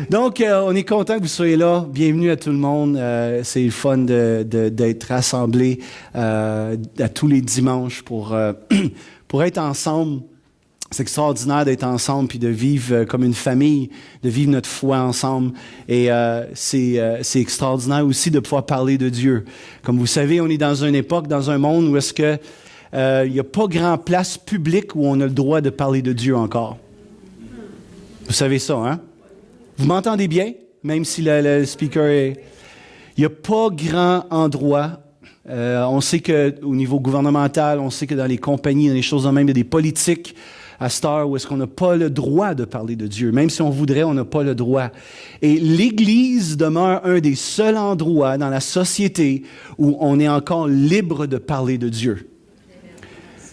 Donc, on est content que vous soyez là. Bienvenue à tout le monde. C'est le fun d'être rassemblés à tous les dimanches pour être ensemble. C'est extraordinaire d'être ensemble puis de vivre comme une famille, de vivre notre foi ensemble. Et c'est extraordinaire aussi de pouvoir parler de Dieu. Comme vous savez, on est dans une époque, dans un monde où est-ce que il n'y a pas grand place publique où on a le droit de parler de Dieu encore. Vous savez ça, hein? Vous m'entendez bien, même si le speaker est... Il n'y a pas grand endroit. On sait qu'au niveau gouvernemental, on sait que dans les compagnies, dans les choses de même, il y a des politiques à cette heure où est-ce qu'on n'a pas le droit de parler de Dieu. Même si on voudrait, on n'a pas le droit. Et l'Église demeure un des seuls endroits dans la société où on est encore libre de parler de Dieu.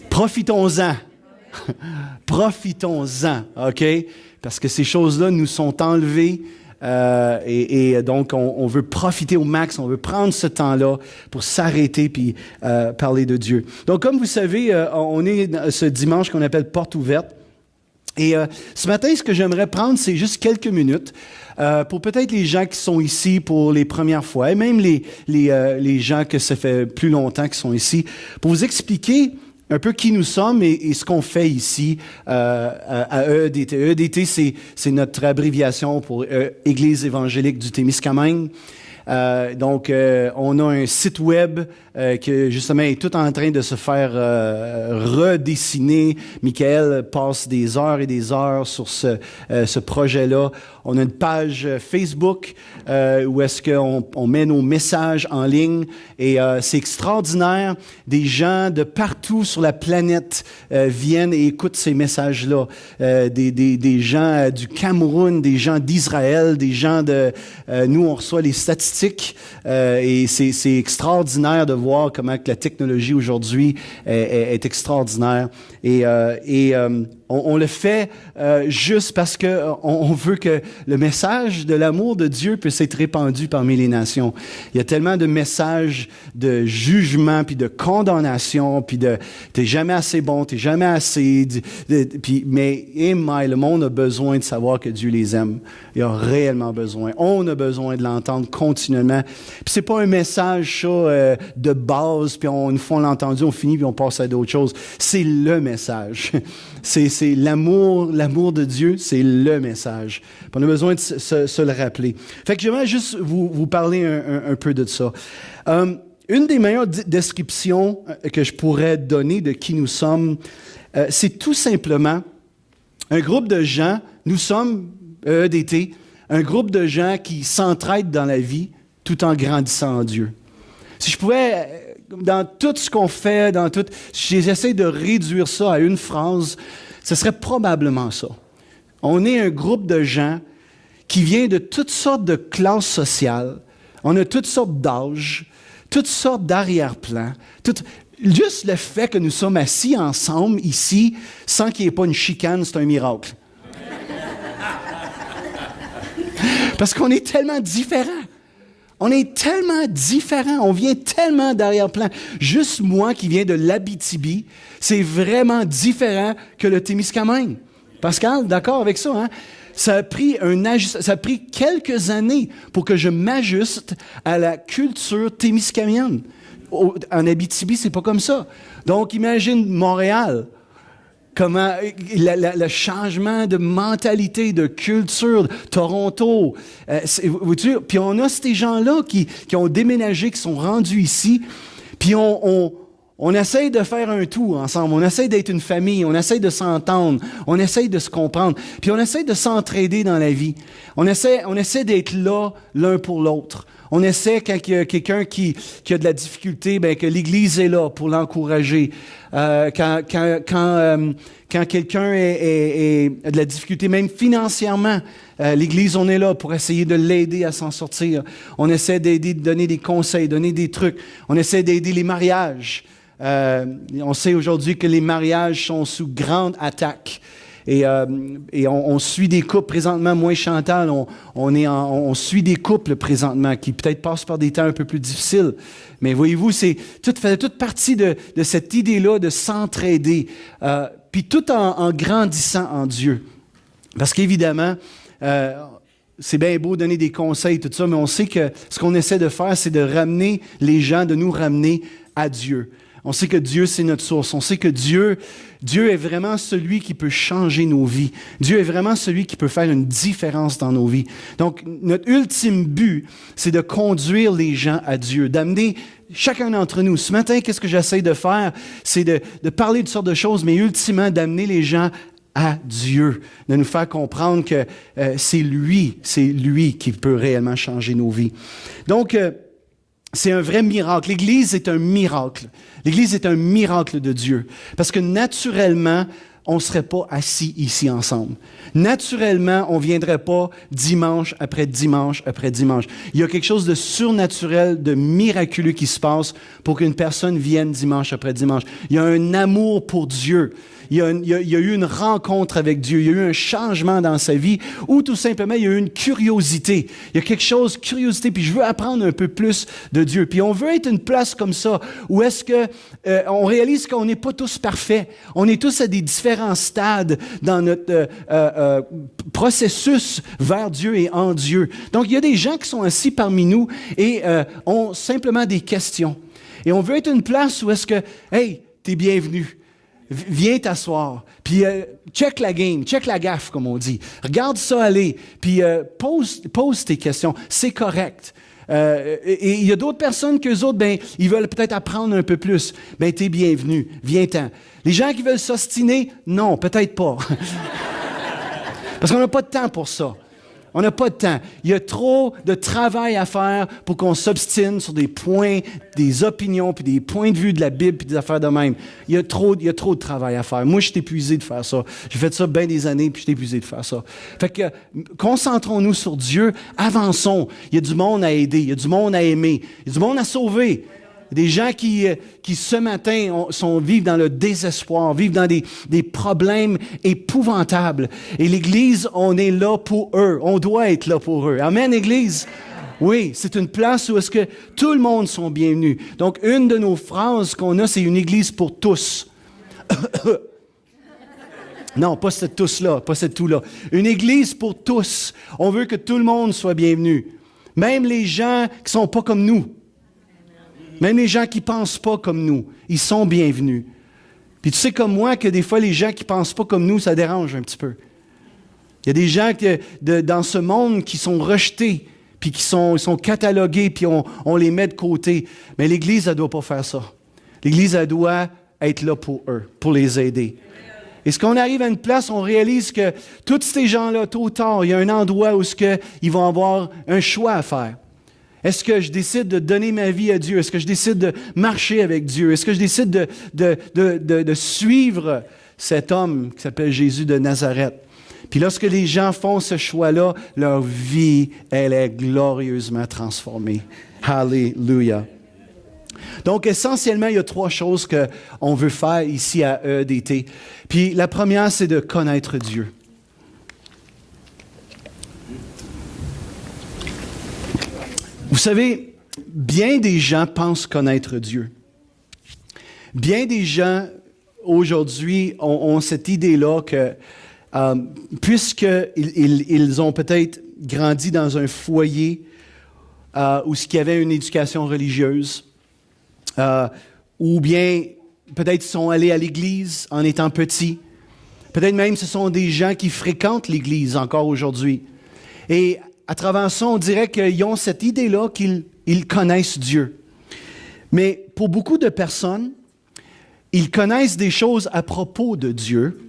Profitons-en. Profitons-en, OK? Parce que ces choses-là nous sont enlevées et donc on veut profiter au max, on veut prendre ce temps-là pour s'arrêter puis parler de Dieu. Donc, comme vous savez, on est ce dimanche qu'on appelle Porte ouverte. Et ce matin, ce que j'aimerais prendre, c'est juste quelques minutes pour peut-être les gens qui sont ici pour les premières fois, et même les gens que ça fait plus longtemps qui sont ici, pour vous expliquer un peu qui nous sommes et ce qu'on fait ici à EEDT. EEDT, c'est notre abréviation pour Église évangélique du Témiscamingue. Donc, on a un site web qui, justement, est tout en train de se faire redessiner. Michael passe des heures et des heures sur ce projet-là. On a une page Facebook où est-ce qu'on met nos messages en ligne et c'est extraordinaire. Des gens de partout sur la planète viennent et écoutent ces messages-là. Des gens du Cameroun, des gens d'Israël, des gens de... nous, on reçoit les statistiques et c'est extraordinaire de voir comment que la technologie aujourd'hui est extraordinaire. Et on le fait juste parce que on veut que le message de l'amour de Dieu puisse être répandu parmi les nations. Il y a tellement de messages de jugement puis de condamnation puis de t'es jamais assez bon, t'es jamais assez mais le monde a besoin de savoir que Dieu les aime. Il a réellement besoin. On a besoin de l'entendre continuellement. Puis c'est pas un message ça de base puis une fois on l'a entendu, on finit puis on passe à d'autres choses. C'est le message. C'est l'amour de Dieu, c'est le message. Puis on a besoin de se le rappeler. Fait que j'aimerais juste vous parler un peu de ça. Une des meilleures descriptions que je pourrais donner de qui nous sommes, c'est tout simplement un groupe de gens, nous sommes EEDT, un groupe de gens qui s'entraident dans la vie tout en grandissant en Dieu. Si je pouvais... Dans tout ce qu'on fait, j'essaie de réduire ça à une phrase, ce serait probablement ça. On est un groupe de gens qui vient de toutes sortes de classes sociales, on a toutes sortes d'âges, toutes sortes d'arrière-plans, juste le fait que nous sommes assis ensemble ici, sans qu'il n'y ait pas une chicane, c'est un miracle. Parce qu'on est tellement différents. On est tellement différents, on vient tellement d'arrière-plan. Juste moi qui viens de l'Abitibi, c'est vraiment différent que le Témiscamingue. Pascal, d'accord avec ça, hein? Ça a pris quelques années pour que je m'ajuste à la culture témiscamingue. En Abitibi, c'est pas comme ça. Donc, imagine Montréal. Comment le changement de mentalité, de culture, Toronto. Puis on a ces gens-là qui ont déménagé, qui sont rendus ici. Puis on essaye de faire un tout ensemble. On essaye d'être une famille. On essaye de s'entendre. On essaye de se comprendre. Puis on essaye de s'entraider dans la vie. On essaie d'être là l'un pour l'autre. On essaie, quand il y a quelqu'un qui a de la difficulté, que l'Église est là pour l'encourager. Quand quelqu'un a de la difficulté, même financièrement, l'Église, on est là pour essayer de l'aider à s'en sortir. On essaie d'aider, de donner des conseils, donner des trucs. On essaie d'aider les mariages. On sait aujourd'hui que les mariages sont sous grande attaque. Et on suit des couples présentement, moi et Chantal, on suit des couples présentement qui peut-être passent par des temps un peu plus difficiles. Mais voyez-vous, fait toute partie de cette idée-là de s'entraider, puis tout en grandissant en Dieu. Parce qu'évidemment, c'est bien beau donner des conseils, tout ça, mais on sait que ce qu'on essaie de faire, c'est de ramener les gens, de nous ramener à Dieu. On sait que Dieu, c'est notre source. On sait que Dieu est vraiment celui qui peut changer nos vies. Dieu est vraiment celui qui peut faire une différence dans nos vies. Donc, notre ultime but, c'est de conduire les gens à Dieu, d'amener chacun d'entre nous. Ce matin, qu'est-ce que j'essaie de faire? C'est de parler de sortes de choses, mais ultimement, d'amener les gens à Dieu, de nous faire comprendre que c'est lui qui peut réellement changer nos vies. Donc, c'est un vrai miracle. L'Église est un miracle. L'Église est un miracle de Dieu. Parce que naturellement, on ne serait pas assis ici ensemble. Naturellement, on ne viendrait pas dimanche après dimanche après dimanche. Il y a quelque chose de surnaturel, de miraculeux qui se passe pour qu'une personne vienne dimanche après dimanche. Il y a un amour pour Dieu. Il y a eu une rencontre avec Dieu. Il y a eu un changement dans sa vie ou tout simplement, il y a eu une curiosité. Il y a quelque chose, curiosité, puis je veux apprendre un peu plus de Dieu. Puis on veut être une place comme ça où est-ce que on réalise qu'on n'est pas tous parfaits. On est tous à des différents stades dans notre processus vers Dieu et en Dieu. Donc, il y a des gens qui sont assis parmi nous et ont simplement des questions. Et on veut être une place où est-ce que, hey, t'es bienvenu. Viens t'asseoir, puis check la game, check la gaffe, comme on dit. Regarde ça aller, puis pose tes questions. C'est correct. Et il y a d'autres personnes qu'eux autres, ben, ils veulent peut-être apprendre un peu plus. Ben, t'es bienvenu, viens-t'en. Les gens qui veulent s'ostiner, non, peut-être pas. Parce qu'on n'a pas de temps pour ça. On n'a pas de temps. Il y a trop de travail à faire pour qu'on s'obstine sur des points, des opinions, puis des points de vue de la Bible, puis des affaires de même. Il y a trop de travail à faire. Moi, je suis épuisé de faire ça. J'ai fait ça bien des années, puis je suis épuisé de faire ça. Fait que, concentrons-nous sur Dieu, avançons. Il y a du monde à aider, il y a du monde à aimer, il y a du monde à sauver. Il y a des gens qui ce matin, vivent dans le désespoir, vivent dans des problèmes épouvantables. Et l'Église, on est là pour eux. On doit être là pour eux. Amen, Église? Oui, c'est une place où est-ce que tout le monde sont bienvenus. Donc, une de nos phrases qu'on a, c'est une Église pour tous. Non, pas cette tous-là, pas cette tout-là. Une Église pour tous. On veut que tout le monde soit bienvenu. Même les gens qui sont pas comme nous. Même les gens qui ne pensent pas comme nous, ils sont bienvenus. Puis tu sais comme moi que des fois, les gens qui ne pensent pas comme nous, ça dérange un petit peu. Il y a des gens dans ce monde qui sont rejetés, puis qui sont catalogués, puis on les met de côté. Mais l'Église, elle ne doit pas faire ça. L'Église, elle doit être là pour eux, pour les aider. Et ce qu'on arrive à une place, on réalise que tous ces gens-là, tôt ou tard, il y a un endroit où ils vont avoir un choix à faire. Est-ce que je décide de donner ma vie à Dieu? Est-ce que je décide de marcher avec Dieu? Est-ce que je décide de suivre cet homme qui s'appelle Jésus de Nazareth? Puis lorsque les gens font ce choix-là, leur vie, elle est glorieusement transformée. Alléluia. Donc, essentiellement, il y a 3 choses qu'on veut faire ici à EDT. Puis la première, c'est de connaître Dieu. Vous savez, bien des gens pensent connaître Dieu. Bien des gens, aujourd'hui, ont cette idée-là que, puisqu'ils ont peut-être grandi dans un foyer où il y avait une éducation religieuse, ou bien peut-être ils sont allés à l'église en étant petits, peut-être même ce sont des gens qui fréquentent l'église encore aujourd'hui. Et à travers ça, on dirait qu'ils ont cette idée-là qu'ils connaissent Dieu. Mais pour beaucoup de personnes, ils connaissent des choses à propos de Dieu,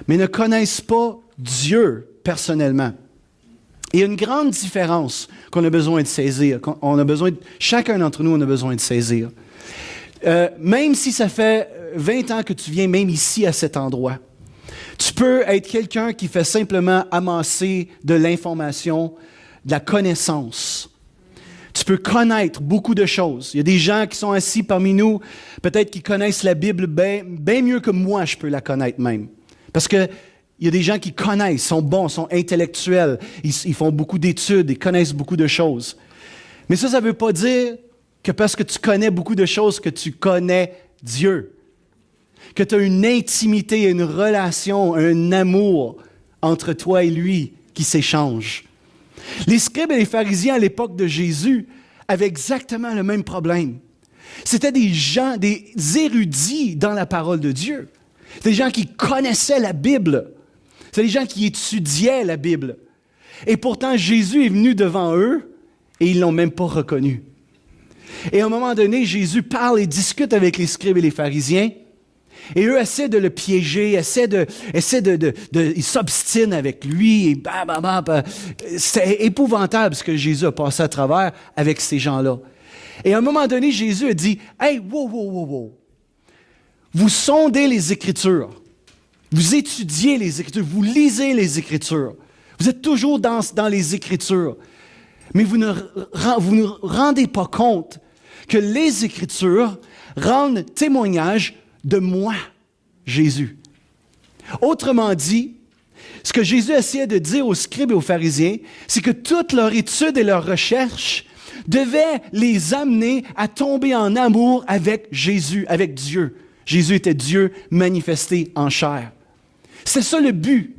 mais ne connaissent pas Dieu personnellement. Il y a une grande différence qu'on a besoin de saisir. Chacun d'entre nous, on a besoin de saisir. Même si ça fait 20 ans que tu viens même ici à cet endroit, tu peux être quelqu'un qui fait simplement amasser de l'information, de la connaissance. Tu peux connaître beaucoup de choses. Il y a des gens qui sont assis parmi nous, peut-être qui connaissent la Bible bien mieux que moi, je peux la connaître même. Parce que il y a des gens qui connaissent, sont bons, sont intellectuels, ils font beaucoup d'études, ils connaissent beaucoup de choses. Mais ça ne veut pas dire que parce que tu connais beaucoup de choses, que tu connais Dieu. Que tu as une intimité, une relation, un amour entre toi et lui qui s'échange. Les scribes et les pharisiens à l'époque de Jésus avaient exactement le même problème. C'était des gens, des érudits dans la parole de Dieu. C'était des gens qui connaissaient la Bible. C'était des gens qui étudiaient la Bible. Et pourtant, Jésus est venu devant eux et ils ne l'ont même pas reconnu. Et à un moment donné, Jésus parle et discute avec les scribes et les pharisiens. Et eux essaient de le piéger, ils s'obstinent avec lui. Et c'est épouvantable ce que Jésus a passé à travers avec ces gens-là. Et à un moment donné, Jésus a dit, « Hey, wow. Vous sondez les Écritures. Vous étudiez les Écritures. Vous lisez les Écritures. Vous êtes toujours dans les Écritures. Mais vous ne rendez pas compte que les Écritures rendent témoignage de moi, Jésus. » Autrement dit, ce que Jésus essayait de dire aux scribes et aux pharisiens, c'est que toute leur étude et leur recherche devait les amener à tomber en amour avec Jésus, avec Dieu. Jésus était Dieu manifesté en chair. C'est ça le but.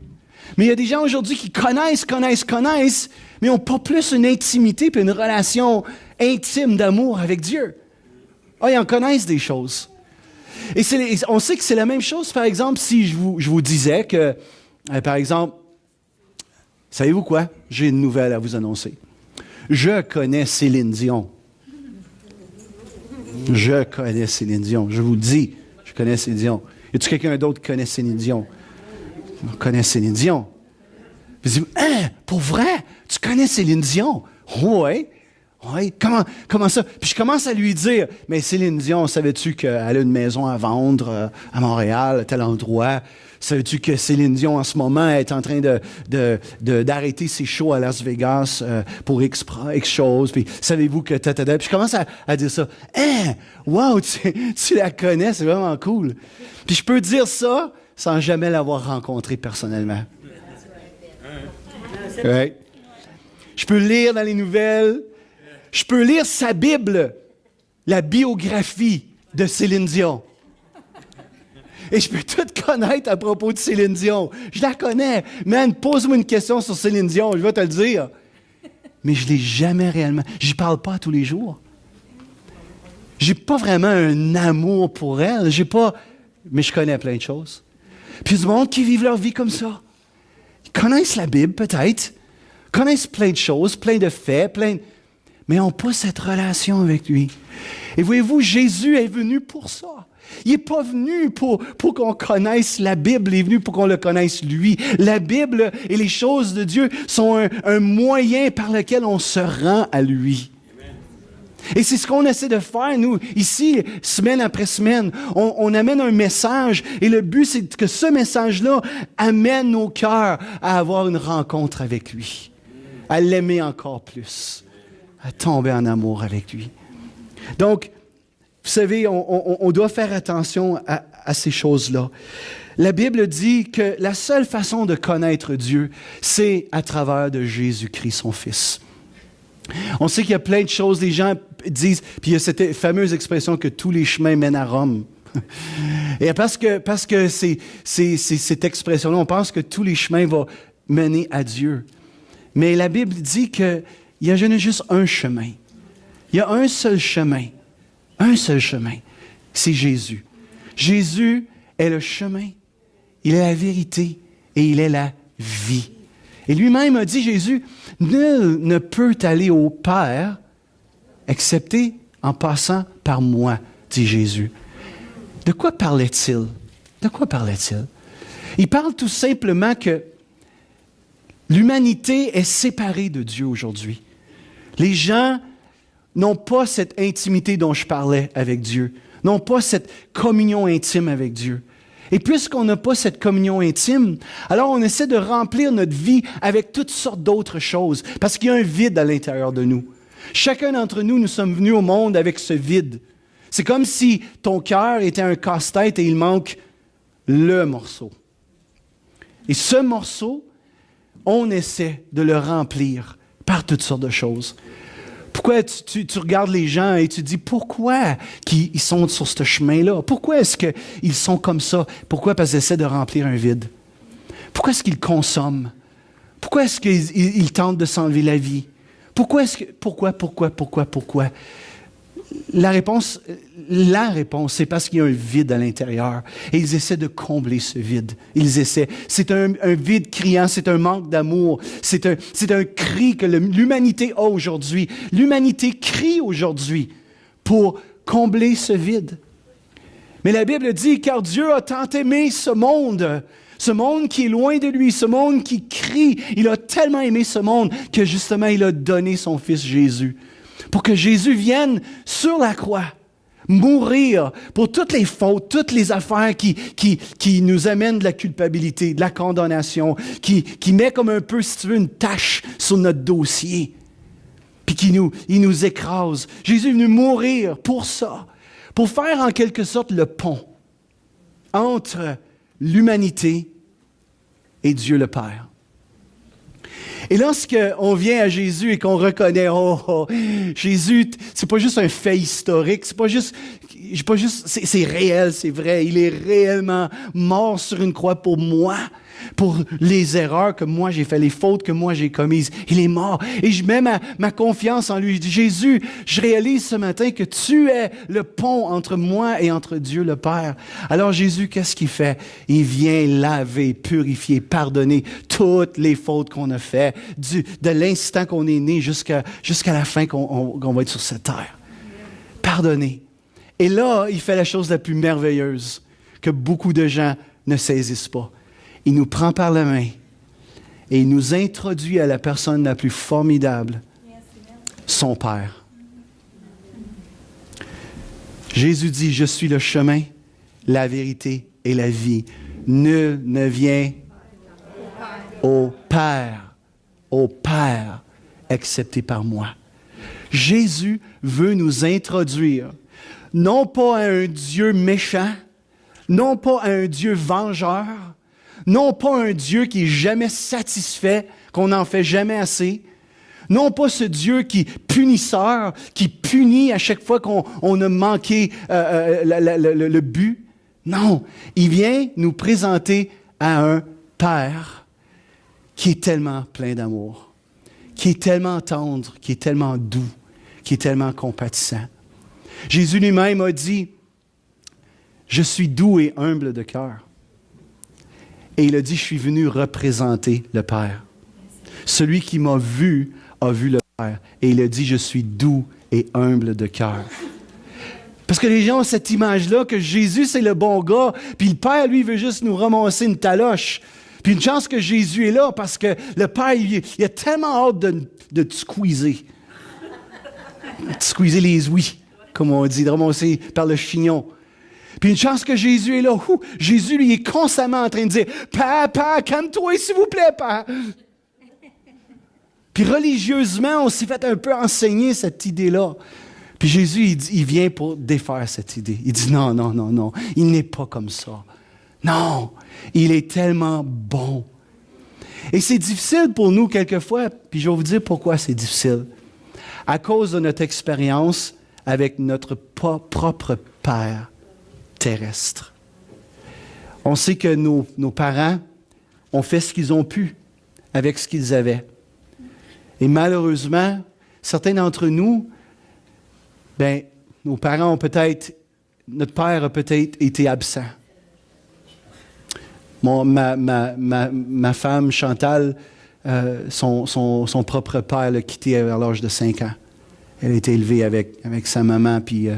Mais il y a des gens aujourd'hui qui connaissent, mais n'ont pas plus une intimité et une relation intime d'amour avec Dieu. Ah, ils en connaissent des choses. Et on sait que c'est la même chose, par exemple, si je vous disais que, par exemple, savez-vous quoi? J'ai une nouvelle à vous annoncer. Je connais Céline Dion. Je connais Céline Dion. Je vous le dis, je connais Céline Dion. Y a-t-il quelqu'un d'autre qui connaît Céline Dion? On connaît Céline Dion. Vous dites, hein, pour vrai? Tu connais Céline Dion? Oui. Oui, comment ça? Puis je commence à lui dire, mais Céline Dion, savais-tu qu'elle a une maison à vendre à Montréal, à tel endroit? Savais-tu que Céline Dion, en ce moment, est en train d'arrêter ses shows à Las Vegas pour X choses? Puis savez-vous que Puis je commence à dire ça. Hein? Wow, tu la connais, c'est vraiment cool. Puis je peux dire ça sans jamais l'avoir rencontrée personnellement. Ouais. Je peux lire dans les nouvelles. Je peux lire sa Bible, la biographie de Céline Dion. Et je peux tout connaître à propos de Céline Dion. Je la connais. Man, pose-moi une question sur Céline Dion, je vais te le dire. Mais je ne l'ai jamais réellement. Je n'y parle pas tous les jours. Je n'ai pas vraiment un amour pour elle. Mais je connais plein de choses. Puis il y a du monde qui vivent leur vie comme ça. Ils connaissent la Bible, peut-être. Ils connaissent plein de choses, plein de faits, mais n'ont pas cette relation avec lui. Et voyez-vous, Jésus est venu pour ça. Il n'est pas venu pour qu'on connaisse la Bible, il est venu pour qu'on le connaisse lui. La Bible et les choses de Dieu sont un moyen par lequel on se rend à lui. Et c'est ce qu'on essaie de faire, nous, ici, semaine après semaine. On amène un message et le but, c'est que ce message-là amène nos cœurs à avoir une rencontre avec lui, à l'aimer encore plus, à tomber en amour avec lui. Donc, vous savez, on doit faire attention à ces choses-là. La Bible dit que la seule façon de connaître Dieu, c'est à travers de Jésus-Christ, son Fils. On sait qu'il y a plein de choses, les gens disent, puis il y a cette fameuse expression que tous les chemins mènent à Rome. Et parce que c'est cette expression-là, on pense que tous les chemins vont mener à Dieu. Mais la Bible dit qu'il y a juste un chemin. Il y a un seul chemin. Un seul chemin. C'est Jésus. Jésus est le chemin. Il est la vérité et il est la vie. Et lui-même a dit, Jésus, nul ne peut aller au Père excepté en passant par moi, dit Jésus. De quoi parlait-il? De quoi parlait-il? Il parle tout simplement que l'humanité est séparée de Dieu aujourd'hui. Les gens n'ont pas cette intimité dont je parlais avec Dieu, n'ont pas cette communion intime avec Dieu. Et puisqu'on n'a pas cette communion intime, alors on essaie de remplir notre vie avec toutes sortes d'autres choses, parce qu'il y a un vide à l'intérieur de nous. Chacun d'entre nous, nous sommes venus au monde avec ce vide. C'est comme si ton cœur était un casse-tête et il manque le morceau. Et ce morceau, on essaie de le remplir par toutes sortes de choses. Pourquoi tu regardes les gens et tu te dis pourquoi ils sont sur ce chemin-là? Pourquoi est-ce qu'ils sont comme ça? Pourquoi? Parce qu'ils essaient de remplir un vide. Pourquoi est-ce qu'ils consomment? Pourquoi est-ce qu'il tente de s'enlever la vie? Pourquoi? La réponse, c'est parce qu'il y a un vide à l'intérieur. Et ils essaient de combler ce vide. C'est un vide criant, c'est un manque d'amour. C'est un cri que l'humanité a aujourd'hui. L'humanité crie aujourd'hui pour combler ce vide. Mais la Bible dit, car Dieu a tant aimé ce monde qui est loin de lui, ce monde qui crie. Il a tellement aimé ce monde que justement, il a donné son Fils Jésus. Pour que Jésus vienne sur la croix, mourir pour toutes les fautes, toutes les affaires qui nous amènent de la culpabilité, de la condamnation, qui met comme un peu, si tu veux, une tache sur notre dossier, puis il nous écrase. Jésus est venu mourir pour ça, pour faire en quelque sorte le pont entre l'humanité et Dieu le Père. Et lorsqu'on vient à Jésus et qu'on reconnaît, Jésus, c'est pas juste un fait historique, c'est réel, c'est vrai, il est réellement mort sur une croix pour moi, pour les erreurs que moi j'ai fait, les fautes que moi j'ai commises. Il est mort et je mets ma confiance en lui. Je dis, Jésus, je réalise ce matin que tu es le pont entre moi et entre Dieu le Père. Alors Jésus, qu'est-ce qu'il fait? Il vient laver, purifier, pardonner toutes les fautes qu'on a faites, de l'instant qu'on est né jusqu'à la fin qu'on va être sur cette terre. Pardonner. Et là, il fait la chose la plus merveilleuse que beaucoup de gens ne saisissent pas. Il nous prend par la main et il nous introduit à la personne la plus formidable, son Père. Jésus dit, je suis le chemin, la vérité et la vie. Nul ne vient au Père, excepté par moi. Jésus veut nous introduire, non pas à un Dieu méchant, non pas à un Dieu vengeur, non pas un Dieu qui est jamais satisfait, qu'on n'en fait jamais assez. Non pas ce Dieu qui est punisseur, qui punit à chaque fois qu'on a manqué le but. Non, il vient nous présenter à un Père qui est tellement plein d'amour, qui est tellement tendre, qui est tellement doux, qui est tellement compatissant. Jésus lui-même a dit, « Je suis doux et humble de cœur. » Et il a dit, « Je suis venu représenter le Père. » Celui qui m'a vu a vu le Père. Et il a dit, « Je suis doux et humble de cœur. » Parce que les gens ont cette image-là que Jésus, c'est le bon gars, puis le Père, lui, veut juste nous ramasser une taloche. Puis une chance que Jésus est là, parce que le Père, il a tellement hâte de te squeezer. De squeezer les ouïes, comme on dit, de ramasser par le chignon. Puis une chance que Jésus est là. Jésus, lui, est constamment en train de dire, « Papa, calme-toi, s'il vous plaît, Papa. » Puis religieusement, on s'est fait un peu enseigner cette idée-là. Puis Jésus, il vient pour défaire cette idée. Il dit, non, il n'est pas comme ça. Non, il est tellement bon. Et c'est difficile pour nous quelquefois, puis je vais vous dire pourquoi c'est difficile. À cause de notre expérience avec notre propre Père terrestre. On sait que nos parents ont fait ce qu'ils ont pu avec ce qu'ils avaient. Et malheureusement, certains d'entre nous, nos parents ont notre père a peut-être été absent. Ma femme, Chantal, son propre père l'a quitté à l'âge de 5 ans. Elle a été élevée avec sa maman, puis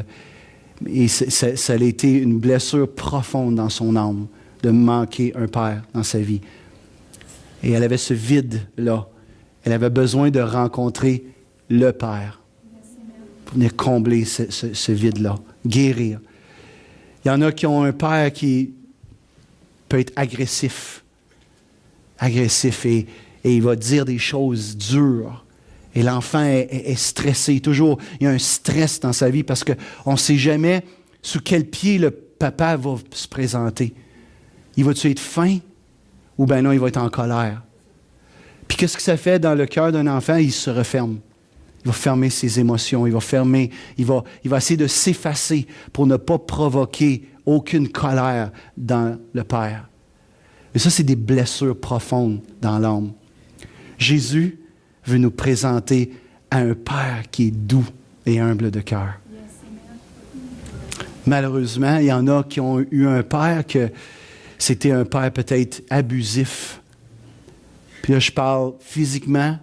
et ça a été une blessure profonde dans son âme de manquer un père dans sa vie. Et elle avait ce vide-là. Elle avait besoin de rencontrer le Père pour venir combler ce vide-là, guérir. Il y en a qui ont un père qui peut être agressif et il va dire des choses dures. Et l'enfant est stressé. Toujours, il y a un stress dans sa vie parce qu'on ne sait jamais sous quel pied le papa va se présenter. Il va-tu être fin ou bien non, il va être en colère? Puis qu'est-ce que ça fait dans le cœur d'un enfant? Il se referme. Il va fermer ses émotions. Il va essayer de s'effacer pour ne pas provoquer aucune colère dans le Père. Et ça, c'est des blessures profondes dans l'âme. Jésus veut nous présenter à un Père qui est doux et humble de cœur. Malheureusement, il y en a qui ont eu un père que c'était un père peut-être abusif. Puis là, je parle physiquement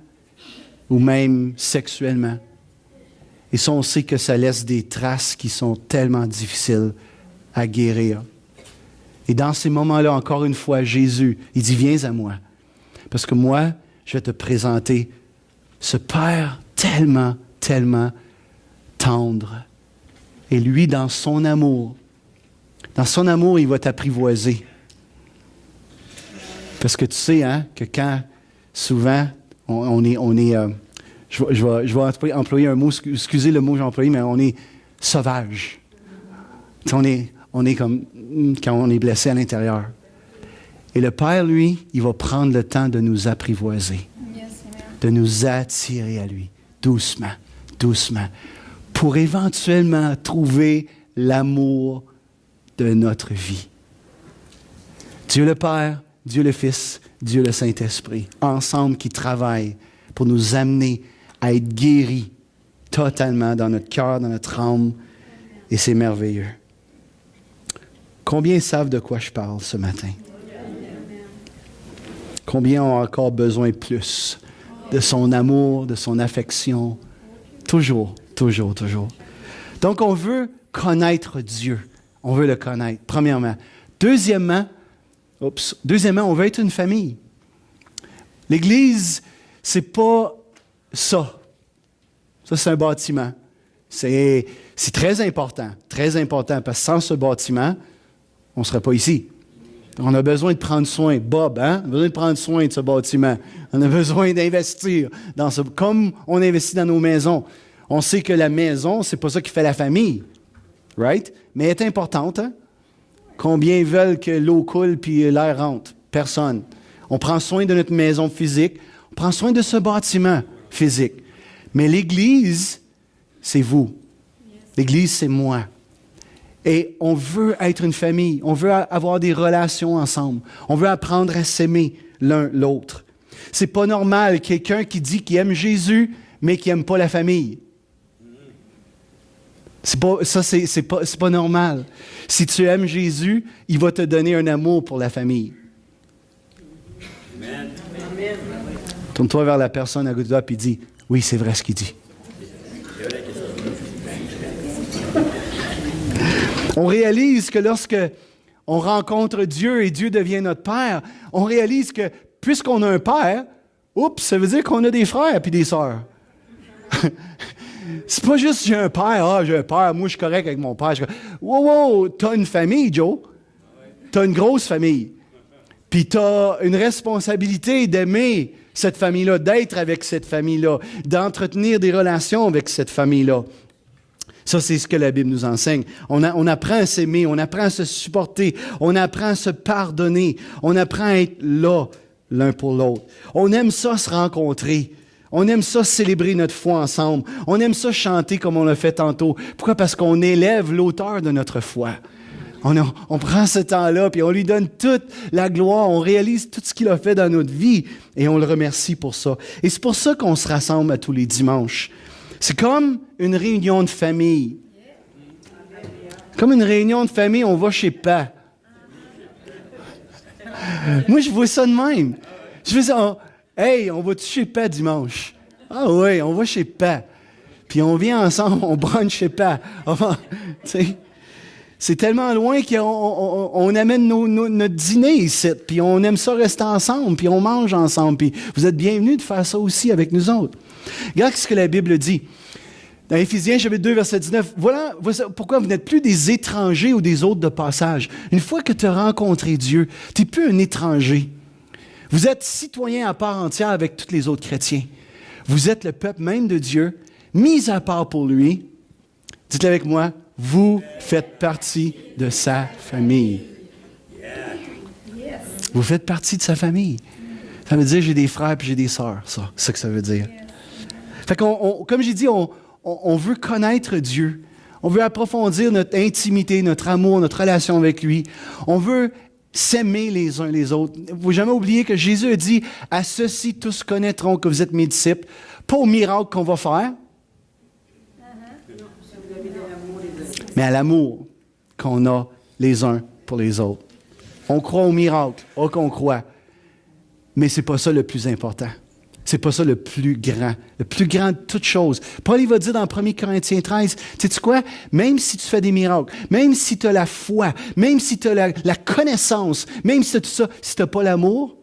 ou même sexuellement. Et ça, on sait que ça laisse des traces qui sont tellement difficiles à guérir. Et dans ces moments-là, encore une fois, Jésus, il dit, viens à moi. Parce que moi, je vais te présenter ce Père tellement, tellement tendre. Et lui, dans son amour, il va t'apprivoiser. Parce que tu sais, hein, que quand, souvent, je vais employer un mot, excusez le mot que j'ai employé, mais on est sauvage. On est comme quand on est blessé à l'intérieur. Et le Père, lui, il va prendre le temps de nous apprivoiser, de nous attirer à lui, doucement, doucement, pour éventuellement trouver l'amour de notre vie. Dieu le Père, Dieu le Fils, Dieu le Saint-Esprit, ensemble qui travaillent pour nous amener à être guéris totalement dans notre cœur, dans notre âme, et c'est merveilleux. Combien savent de quoi je parle ce matin? Combien ont encore besoin de plus de son amour, de son affection? Toujours, toujours, toujours. Donc, on veut connaître Dieu. On veut le connaître, premièrement. Deuxièmement, on veut être une famille. L'Église, c'est pas ça. Ça, c'est un bâtiment. C'est très important, parce que sans ce bâtiment, on ne serait pas ici. On a besoin de prendre soin. Bob, hein? On a besoin de prendre soin de ce bâtiment. On a besoin d'investir dans ce... Comme on investit dans nos maisons. On sait que la maison, c'est pas ça qui fait la famille. Right? Mais elle est importante, hein? Combien veulent que l'eau coule puis l'air rentre? Personne. On prend soin de notre maison physique. On prend soin de ce bâtiment physique. Mais l'Église, c'est vous. L'Église, c'est moi. Et on veut être une famille. On veut avoir des relations ensemble. On veut apprendre à s'aimer l'un l'autre. C'est pas normal quelqu'un qui dit qu'il aime Jésus, mais qui n'aime pas la famille. C'est pas normal. Si tu aimes Jésus, il va te donner un amour pour la famille. Amen. Tourne-toi vers la personne à côté de toi et dis, oui, c'est vrai ce qu'il dit. On réalise que lorsque on rencontre Dieu et Dieu devient notre Père, on réalise que puisqu'on a un Père, ça veut dire qu'on a des frères et des sœurs. C'est pas juste j'ai un père, moi je suis correct avec mon père. Wow, t'as une famille, Joe. T'as une grosse famille. Puis t'as une responsabilité d'aimer cette famille-là, d'être avec cette famille-là, d'entretenir des relations avec cette famille-là. Ça, c'est ce que la Bible nous enseigne. On apprend à s'aimer, on apprend à se supporter, on apprend à se pardonner, on apprend à être là l'un pour l'autre. On aime ça se rencontrer. On aime ça célébrer notre foi ensemble. On aime ça chanter comme on l'a fait tantôt. Pourquoi? Parce qu'on élève l'auteur de notre foi. On prend ce temps-là, puis on lui donne toute la gloire. On réalise tout ce qu'il a fait dans notre vie et on le remercie pour ça. Et c'est pour ça qu'on se rassemble à tous les dimanches. C'est comme une réunion de famille. Comme une réunion de famille, on va chez Pa. Moi, je vois ça de même. Je fais ça, hey, on va-tu chez Pa dimanche? Ah oui, on va chez Pa. Puis on vient ensemble, on brunch chez Pa. C'est tellement loin qu'on amène notre dîner ici. Puis on aime ça rester ensemble, puis on mange ensemble. Puis vous êtes bienvenus de faire ça aussi avec nous autres. Regarde ce que la Bible dit. Dans Éphésiens, chapitre 2, verset 19, voilà pourquoi vous n'êtes plus des étrangers ou des hôtes de passage. Une fois que tu as rencontré Dieu, tu n'es plus un étranger. Vous êtes citoyen à part entière avec tous les autres chrétiens. Vous êtes le peuple même de Dieu, mis à part pour lui. Dites-le avec moi, vous faites partie de sa famille. Vous faites partie de sa famille. Ça veut dire j'ai des frères et j'ai des sœurs, ça. C'est ça que ça veut dire. Fait comme j'ai dit, on veut connaître Dieu. On veut approfondir notre intimité, notre amour, notre relation avec lui. On veut s'aimer les uns les autres. Il ne faut jamais oublier que Jésus a dit, « À ceux-ci, tous connaîtront que vous êtes mes disciples. » Pas au miracle qu'on va faire, mais à l'amour qu'on a les uns pour les autres. On croit au miracle, qu'on croit, mais ce n'est pas ça le plus important. C'est pas ça le plus grand. Le plus grand de toutes choses. Paul, il va dire dans 1 Corinthiens 13, sais-tu quoi? Même si tu fais des miracles, même si tu as la foi, même si tu as la connaissance, même si tu as tout ça, si tu n'as pas l'amour,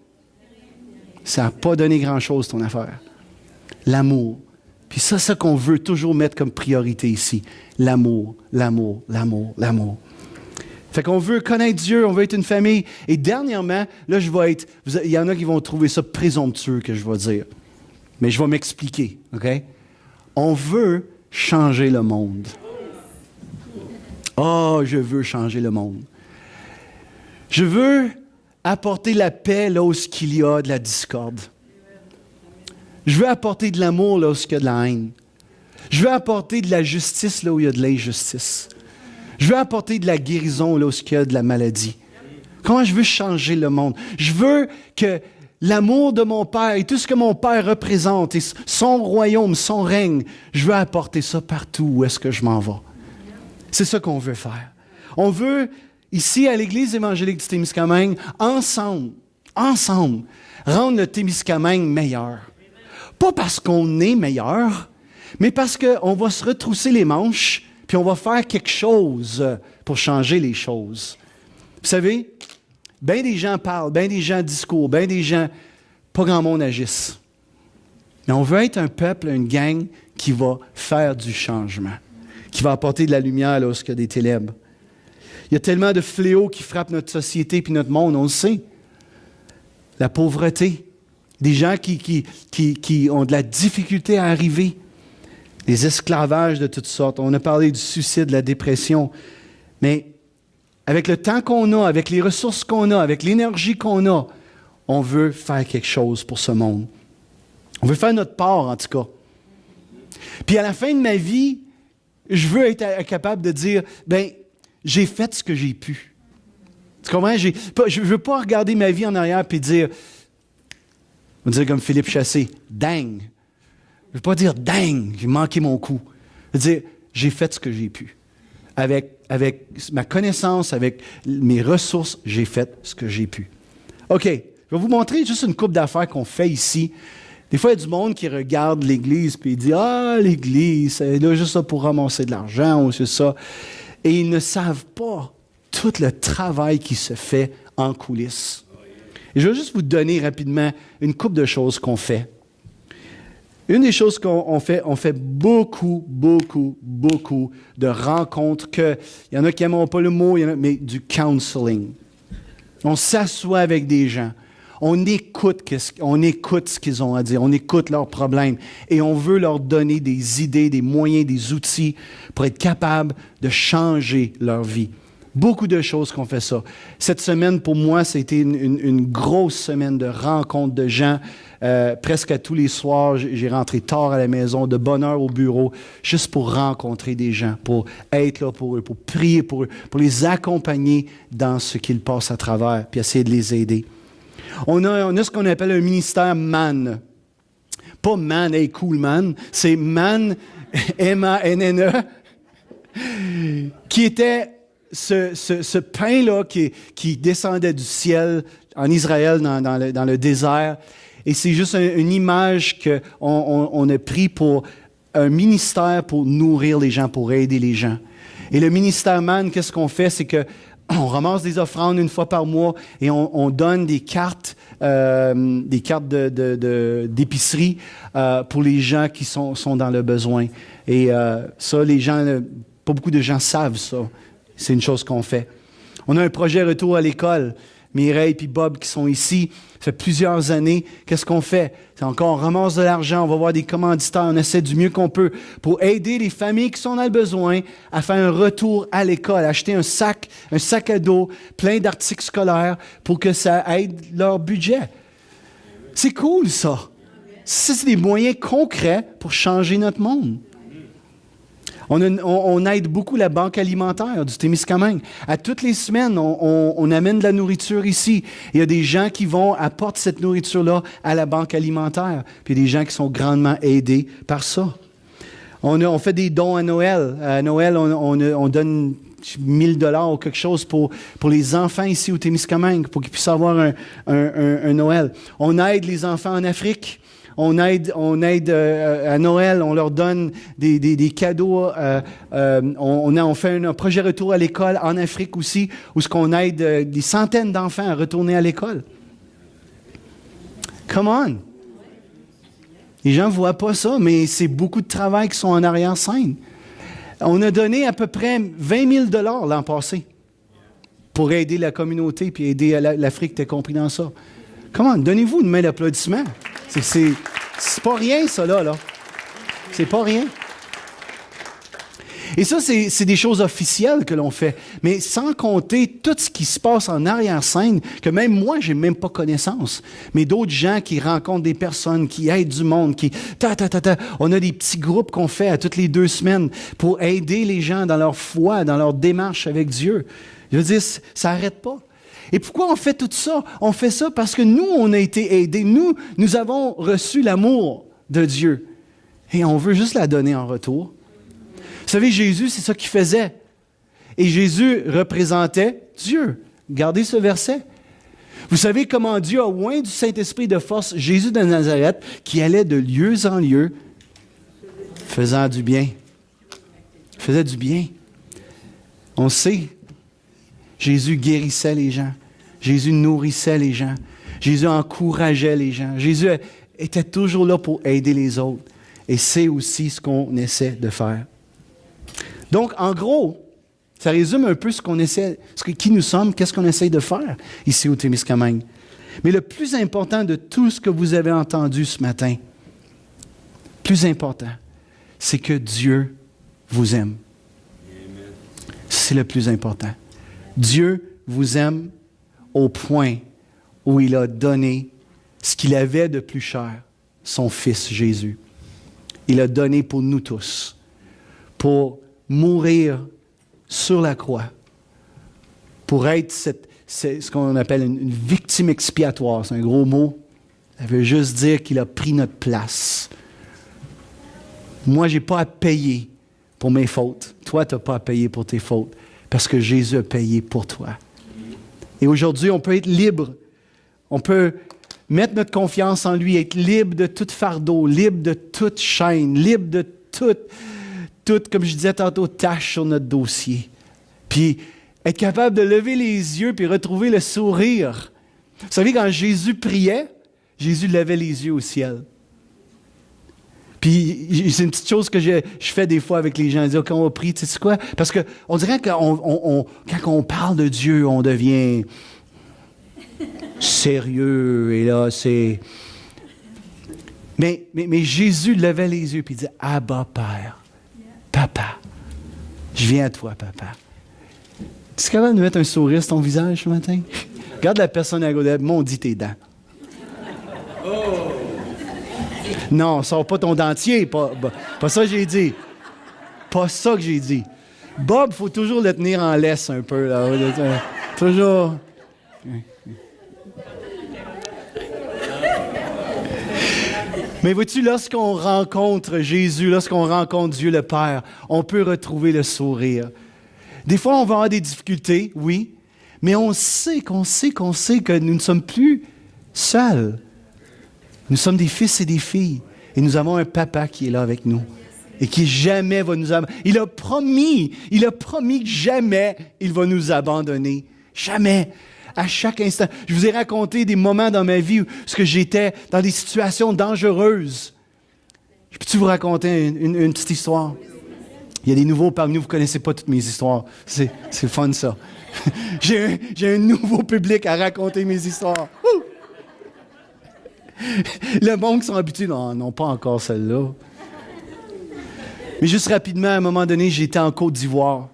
ça n'a pas donné grand-chose ton affaire. L'amour. Puis ça, c'est ça qu'on veut toujours mettre comme priorité ici. L'amour, l'amour, l'amour, l'amour. Fait qu'on veut connaître Dieu, on veut être une famille. Et dernièrement, là, il y en a qui vont trouver ça présomptueux que je vais dire. Mais je vais m'expliquer, OK? On veut changer le monde. Oh, je veux changer le monde. Je veux apporter la paix là où il y a de la discorde. Je veux apporter de l'amour là où il y a de la haine. Je veux apporter de la justice là où il y a de l'injustice. Je veux apporter de la guérison là où il y a de la maladie. Comment je veux changer le monde? Je veux que l'amour de mon Père et tout ce que mon Père représente, et son royaume, son règne, je veux apporter ça partout où est-ce que je m'en vais. C'est ça qu'on veut faire. On veut, ici à l'Église évangélique du Témiscamingue, ensemble, rendre le Témiscamingue meilleur. Pas parce qu'on est meilleur, mais parce qu'on va se retrousser les manches puis on va faire quelque chose pour changer les choses. Vous savez, bien des gens parlent, bien des gens discourent, bien des gens, pas grand monde agissent. Mais on veut être un peuple, une gang qui va faire du changement, qui va apporter de la lumière là où il y a des ténèbres. Il y a tellement de fléaux qui frappent notre société et notre monde, on le sait. La pauvreté, des gens qui ont de la difficulté à arriver. Les esclavages de toutes sortes. On a parlé du suicide, de la dépression. Mais avec le temps qu'on a, avec les ressources qu'on a, avec l'énergie qu'on a, on veut faire quelque chose pour ce monde. On veut faire notre part, en tout cas. Puis à la fin de ma vie, je veux être capable de dire, bien, j'ai fait ce que j'ai pu. Tu comprends? Je ne veux pas regarder ma vie en arrière et dire, on va dire comme Philippe Chassé, dang! Je ne veux pas dire « dingue, j'ai manqué mon coup ». Je veux dire « j'ai fait ce que j'ai pu ». Avec ma connaissance, avec mes ressources, j'ai fait ce que j'ai pu. OK, je vais vous montrer juste une couple d'affaires qu'on fait ici. Des fois, il y a du monde qui regarde l'Église et il dit « Ah, l'Église, c'est là juste ça pour ramasser de l'argent ou c'est ça ». Et ils ne savent pas tout le travail qui se fait en coulisses. Et je vais juste vous donner rapidement une couple de choses qu'on fait. Une des choses qu'on fait, on fait beaucoup de rencontres il y en a qui n'aimeront pas le mot, mais du counseling. On s'assoit avec des gens. On écoute ce qu'ils ont à dire. On écoute leurs problèmes. Et on veut leur donner des idées, des moyens, des outils pour être capable de changer leur vie. Beaucoup de choses qu'on fait ça. Cette semaine, pour moi, ça a été une grosse semaine de rencontres de gens. Presque à tous les soirs, j'ai rentré tard à la maison, de bonne heure au bureau, juste pour rencontrer des gens, pour être là pour eux, pour prier pour eux, pour les accompagner dans ce qu'ils passent à travers, puis essayer de les aider. On a ce qu'on appelle un ministère MAN. Pas man, hey, cool man. C'est MAN, M-A-N-N-E, qui était ce pain-là qui descendait du ciel en Israël, dans le désert. Et c'est juste une image qu'on a pris pour un ministère pour nourrir les gens, pour aider les gens. Et le ministère MAN, qu'est-ce qu'on fait? C'est qu'on ramasse des offrandes une fois par mois et on donne des cartes d'épicerie pour les gens qui sont dans le besoin. Et ça, les gens, pas beaucoup de gens savent ça. C'est une chose qu'on fait. On a un projet Retour à l'école. Mireille et Bob qui sont ici, ça fait plusieurs années. Qu'est-ce qu'on fait? C'est encore, on ramasse de l'argent, on va voir des commanditaires, on essaie du mieux qu'on peut pour aider les familles qui sont dans le besoin à faire un retour à l'école, acheter un sac à dos, plein d'articles scolaires pour que ça aide leur budget. C'est cool, ça. Ça, c'est des moyens concrets pour changer notre monde. On aide beaucoup la banque alimentaire du Témiscamingue. À toutes les semaines, on amène de la nourriture ici. Il y a des gens qui apportent cette nourriture-là à la banque alimentaire. Puis il y a des gens qui sont grandement aidés par ça. On fait des dons à Noël. À Noël, on donne 1 000 $ ou quelque chose pour les enfants ici au Témiscamingue, pour qu'ils puissent avoir un Noël. On aide les enfants en Afrique. On aide à Noël, on leur donne des cadeaux. On fait un projet retour à l'école en Afrique aussi, où on aide des centaines d'enfants à retourner à l'école. Come on! Les gens ne voient pas ça, mais c'est beaucoup de travail qui sont en arrière-scène. On a donné à peu près 20 000 $ l'an passé pour aider la communauté puis aider l'Afrique, t'es compris dans ça. Comment? Donnez-vous une main d'applaudissement. C'est pas rien, ça, là. C'est pas rien. Et ça, c'est des choses officielles que l'on fait. Mais sans compter tout ce qui se passe en arrière-scène, que même moi, j'ai même pas connaissance. Mais d'autres gens qui rencontrent des personnes, qui aident du monde, On a des petits groupes qu'on fait à toutes les 2 semaines pour aider les gens dans leur foi, dans leur démarche avec Dieu. Je veux dire, ça n'arrête pas. Et pourquoi on fait tout ça? On fait ça parce que nous, on a été aidés. Nous avons reçu l'amour de Dieu. Et on veut juste la donner en retour. Vous savez, Jésus, c'est ça qu'il faisait. Et Jésus représentait Dieu. Regardez ce verset. Vous savez comment Dieu a oint du Saint-Esprit de force Jésus de Nazareth, qui allait de lieu en lieu, faisant du bien. Il faisait du bien. On sait, Jésus guérissait les gens. Jésus nourrissait les gens. Jésus encourageait les gens. Jésus était toujours là pour aider les autres. Et c'est aussi ce qu'on essaie de faire. Donc, en gros, ça résume un peu qui nous sommes, qu'est-ce qu'on essaie de faire ici au Témiscamingue. Mais le plus important de tout ce que vous avez entendu ce matin, plus important, c'est que Dieu vous aime. C'est le plus important. Dieu vous aime au point où il a donné ce qu'il avait de plus cher, son Fils Jésus. Il a donné pour nous tous, pour mourir sur la croix, pour être ce qu'on appelle une victime expiatoire. C'est un gros mot. Ça veut juste dire qu'il a pris notre place. Moi, je n'ai pas à payer pour mes fautes. Toi, tu n'as pas à payer pour tes fautes, parce que Jésus a payé pour toi. Et aujourd'hui, on peut être libre. On peut mettre notre confiance en lui, être libre de tout fardeau, libre de toute chaîne, libre de toute, comme je disais tantôt, tâche sur notre dossier. Puis être capable de lever les yeux puis retrouver le sourire. Vous savez, quand Jésus priait, Jésus levait les yeux au ciel. Puis c'est une petite chose que je fais des fois avec les gens. Dire, quand on prie, tu sais quoi? Parce qu'on dirait que quand on parle de Dieu, on devient sérieux. Et là, c'est... Mais Jésus levait les yeux et disait, « Abba, Père, Papa, je viens à toi, Papa. » Tu es capable de mettre un sourire sur ton visage ce matin? Regarde la personne à côté, maudit tes dents. Non, sors pas ton dentier. Pas ça que j'ai dit. Pas ça que j'ai dit. Bob, il faut toujours le tenir en laisse un peu. Là. Toujours. Mais vois-tu, lorsqu'on rencontre Jésus, lorsqu'on rencontre Dieu le Père, on peut retrouver le sourire. Des fois, on va avoir des difficultés, oui, mais on sait que nous ne sommes plus seuls. Nous sommes des fils et des filles, et nous avons un papa qui est là avec nous, et qui jamais va nous abandonner. Il a promis que jamais il va nous abandonner. Jamais. À chaque instant. Je vous ai raconté des moments dans ma vie où j'étais dans des situations dangereuses. Peux-tu vous raconter une petite histoire? Il y a des nouveaux parmi nous, vous ne connaissez pas toutes mes histoires. C'est fun, ça. J'ai un nouveau public à raconter mes histoires. Ouh! Le monde qui sont habitués, non, pas encore celle-là. Mais juste rapidement, à un moment donné, j'étais en Côte d'Ivoire.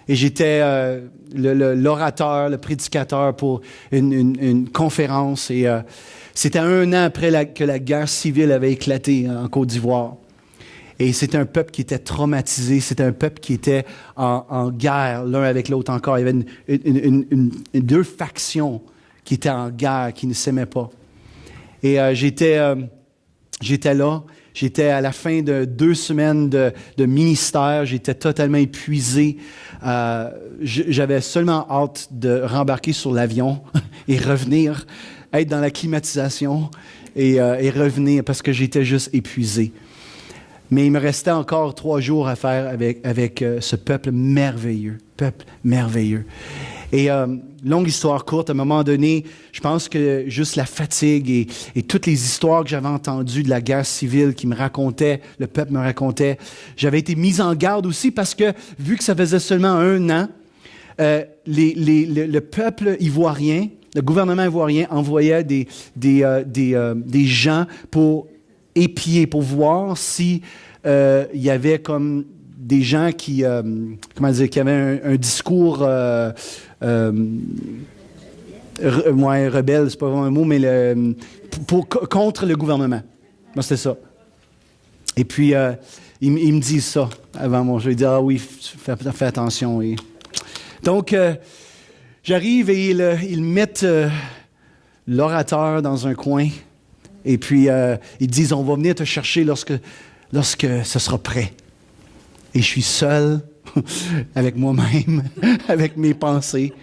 Et j'étais l'orateur, le prédicateur pour une conférence. Et c'était 1 an après que la guerre civile avait éclaté en Côte d'Ivoire. Et c'était un peuple qui était traumatisé, c'était un peuple qui était en guerre l'un avec l'autre encore. Il y avait deux factions qui étaient en guerre, qui ne s'aimaient pas. Et j'étais là, j'étais à la fin de 2 semaines de ministère, j'étais totalement épuisé. J'avais seulement hâte de rembarquer sur l'avion et revenir, être dans la climatisation et revenir parce que j'étais juste épuisé. Mais il me restait encore 3 jours à faire avec ce peuple merveilleux. Et longue histoire courte, à un moment donné, je pense que juste la fatigue et toutes les histoires que j'avais entendues de la guerre civile qui me racontaient, le peuple me racontait, j'avais été mis en garde aussi parce que, vu que ça faisait seulement 1 an, le peuple ivoirien, le gouvernement ivoirien envoyait des gens pour épier, pour voir si il y avait comme des gens qui avaient un discours rebelle, c'est pas vraiment un mot, mais contre le gouvernement. Moi, c'était ça. Et puis, ils me disent ça avant mon jeu. Ils disent, ah oui, fais attention. Et... Donc, j'arrive et ils mettent l'orateur dans un coin. Et puis, ils disent, on va venir te chercher lorsque ce sera prêt. Et je suis seul avec moi-même, avec mes pensées.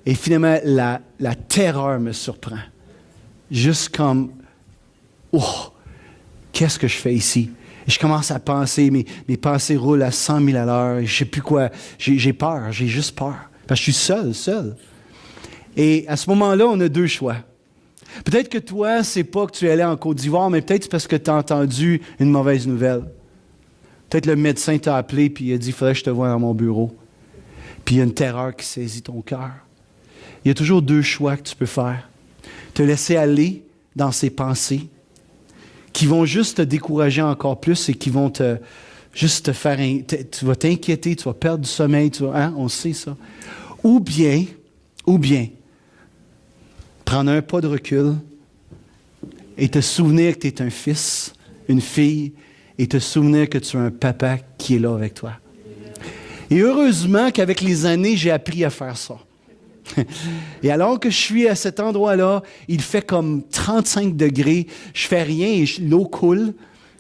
Et finalement, la terreur me surprend. Juste comme, oh, qu'est-ce que je fais ici? Et je commence à penser, mes pensées roulent à 100 000 à l'heure. Et je ne sais plus quoi. J'ai peur, j'ai juste peur. Parce que je suis seul. Et à ce moment-là, on a 2 choix. Peut-être que toi, c'est pas que tu es allé en Côte d'Ivoire, mais peut-être c'est parce que tu as entendu une mauvaise nouvelle. Peut-être le médecin t'a appelé et il a dit « Il faudrait que je te voie dans mon bureau. » Puis il y a une terreur qui saisit ton cœur. Il y a toujours 2 choix que tu peux faire. Te laisser aller dans ces pensées qui vont juste te décourager encore plus et qui vont te faire... Tu vas t'inquiéter, tu vas perdre du sommeil, on sait ça. Ou bien, prendre un pas de recul et te souvenir que tu es un fils, une fille, et te souvenir que tu as un papa qui est là avec toi. Et heureusement qu'avec les années, j'ai appris à faire ça. Et alors que je suis à cet endroit-là, il fait comme 35 degrés, je fais rien et l'eau coule.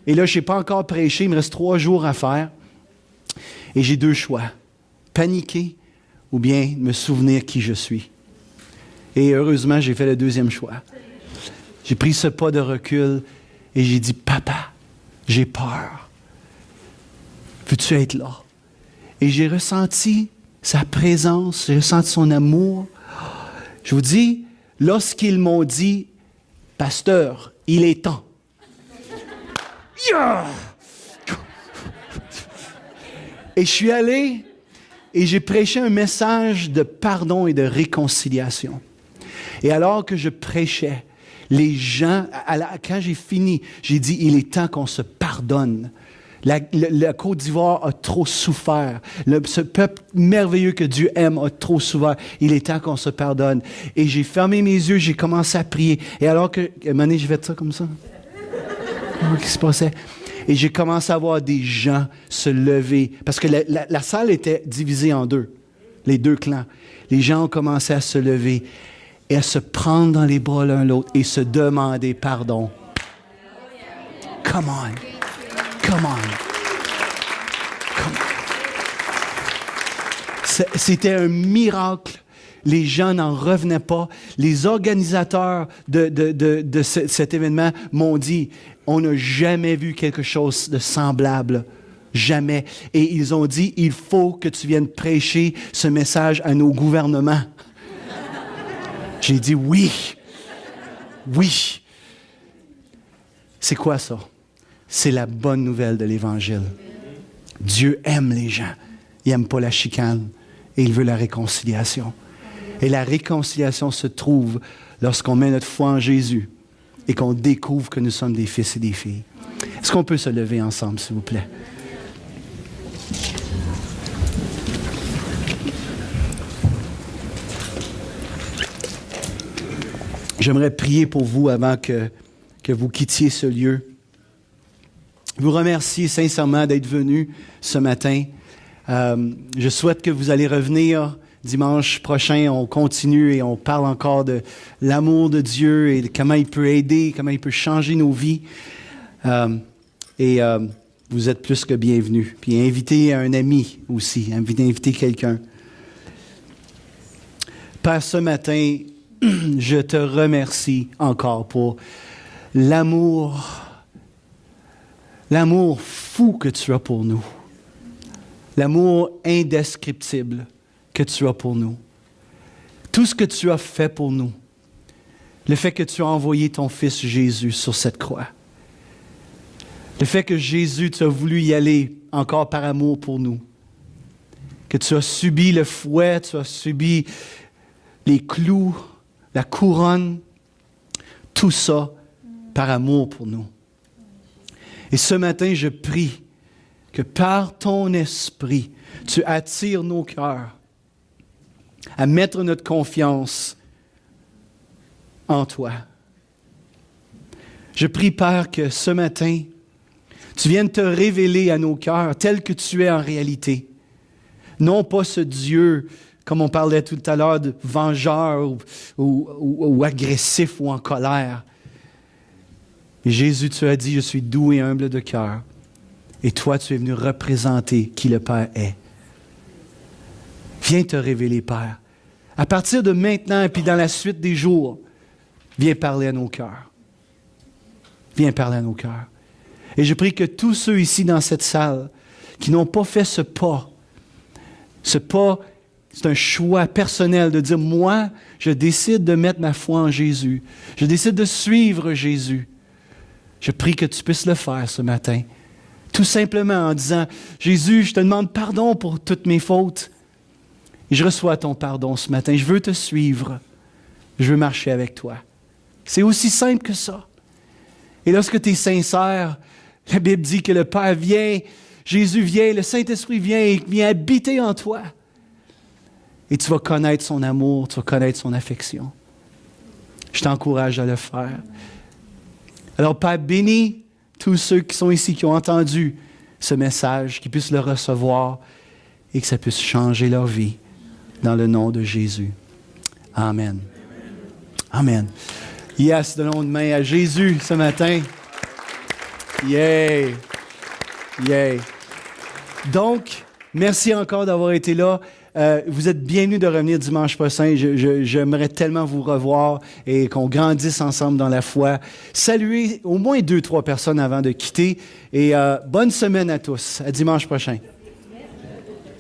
Et là, je n'ai pas encore prêché, il me reste 3 jours à faire. Et j'ai 2 choix, paniquer ou bien me souvenir qui je suis. Et heureusement, j'ai fait le 2e choix. J'ai pris ce pas de recul et j'ai dit, « Papa, j'ai peur. Veux-tu être là? » Et j'ai ressenti sa présence, j'ai ressenti son amour. Je vous dis, lorsqu'ils m'ont dit, « Pasteur, il est temps. » Yeah! Et je suis allé et j'ai prêché un message de pardon et de réconciliation. Et alors que je prêchais, les gens, quand j'ai fini, j'ai dit, il est temps qu'on se pardonne. La Côte d'Ivoire a trop souffert. Ce peuple merveilleux que Dieu aime a trop souffert. Il est temps qu'on se pardonne. Et j'ai fermé mes yeux, j'ai commencé à prier. Et alors que, à un moment donné, j'ai fait ça comme ça. Qu'est-ce qui se passait? Et j'ai commencé à voir des gens se lever. Parce que la salle était divisée en 2. Les 2 clans. Les gens ont commencé à se lever et à se prendre dans les bras l'un l'autre et se demander pardon. Come on. Come on. Come on. C'était un miracle. Les gens n'en revenaient pas. Les organisateurs de cet événement m'ont dit, on n'a jamais vu quelque chose de semblable. Jamais. Et ils ont dit, il faut que tu viennes prêcher ce message à nos gouvernements. J'ai dit oui. Oui. C'est quoi ça? C'est la bonne nouvelle de l'Évangile. Dieu aime les gens. Il n'aime pas la chicane. Et il veut la réconciliation. Et la réconciliation se trouve lorsqu'on met notre foi en Jésus et qu'on découvre que nous sommes des fils et des filles. Est-ce qu'on peut se lever ensemble, s'il vous plaît? J'aimerais prier pour vous avant que vous quittiez ce lieu. vous remercie sincèrement d'être venu ce matin. Je souhaite que vous allez revenir dimanche prochain. On continue et on parle encore de l'amour de Dieu et de comment il peut aider, comment il peut changer nos vies. Vous êtes plus que bienvenus. Puis invitez un ami aussi, invitez quelqu'un. Père, ce matin, je te remercie encore pour l'amour fou que tu as pour nous. L'amour indescriptible que tu as pour nous. Tout ce que tu as fait pour nous. Le fait que tu as envoyé ton Fils Jésus sur cette croix. Le fait que Jésus, tu as voulu y aller encore par amour pour nous. Que tu as subi le fouet, tu as subi les clous, la couronne. Tout ça par amour pour nous. Et ce matin, je prie que par ton esprit, tu attires nos cœurs à mettre notre confiance en toi. Je prie, Père, que ce matin, tu viennes te révéler à nos cœurs tel que tu es en réalité. Non pas ce Dieu, comme on parlait tout à l'heure, de vengeur ou agressif ou en colère. Et Jésus, tu as dit, je suis doux et humble de cœur. Et toi, tu es venu représenter qui le Père est. Viens te révéler, Père. À partir de maintenant et puis dans la suite des jours, viens parler à nos cœurs. Viens parler à nos cœurs. Et je prie que tous ceux ici dans cette salle qui n'ont pas fait ce pas, c'est un choix personnel de dire, moi, je décide de mettre ma foi en Jésus. Je décide de suivre Jésus. Je prie que tu puisses le faire ce matin. Tout simplement en disant, Jésus, je te demande pardon pour toutes mes fautes. Et je reçois ton pardon ce matin. Je veux te suivre. Je veux marcher avec toi. C'est aussi simple que ça. Et lorsque tu es sincère, la Bible dit que le Père vient, Jésus vient, le Saint-Esprit vient et vient habiter en toi. Et tu vas connaître son amour, tu vas connaître son affection. Je t'encourage à le faire. Alors, Père, bénis tous ceux qui sont ici, qui ont entendu ce message, qu'ils puissent le recevoir et que ça puisse changer leur vie dans le nom de Jésus. Amen. Amen. Yes, donnons une main à Jésus ce matin. Yay! Yay! Donc, merci encore d'avoir été là. Vous êtes bienvenus de revenir dimanche prochain. J'aimerais tellement vous revoir et qu'on grandisse ensemble dans la foi. Saluez au moins 2-3 personnes avant de quitter. Et bonne semaine à tous. À dimanche prochain.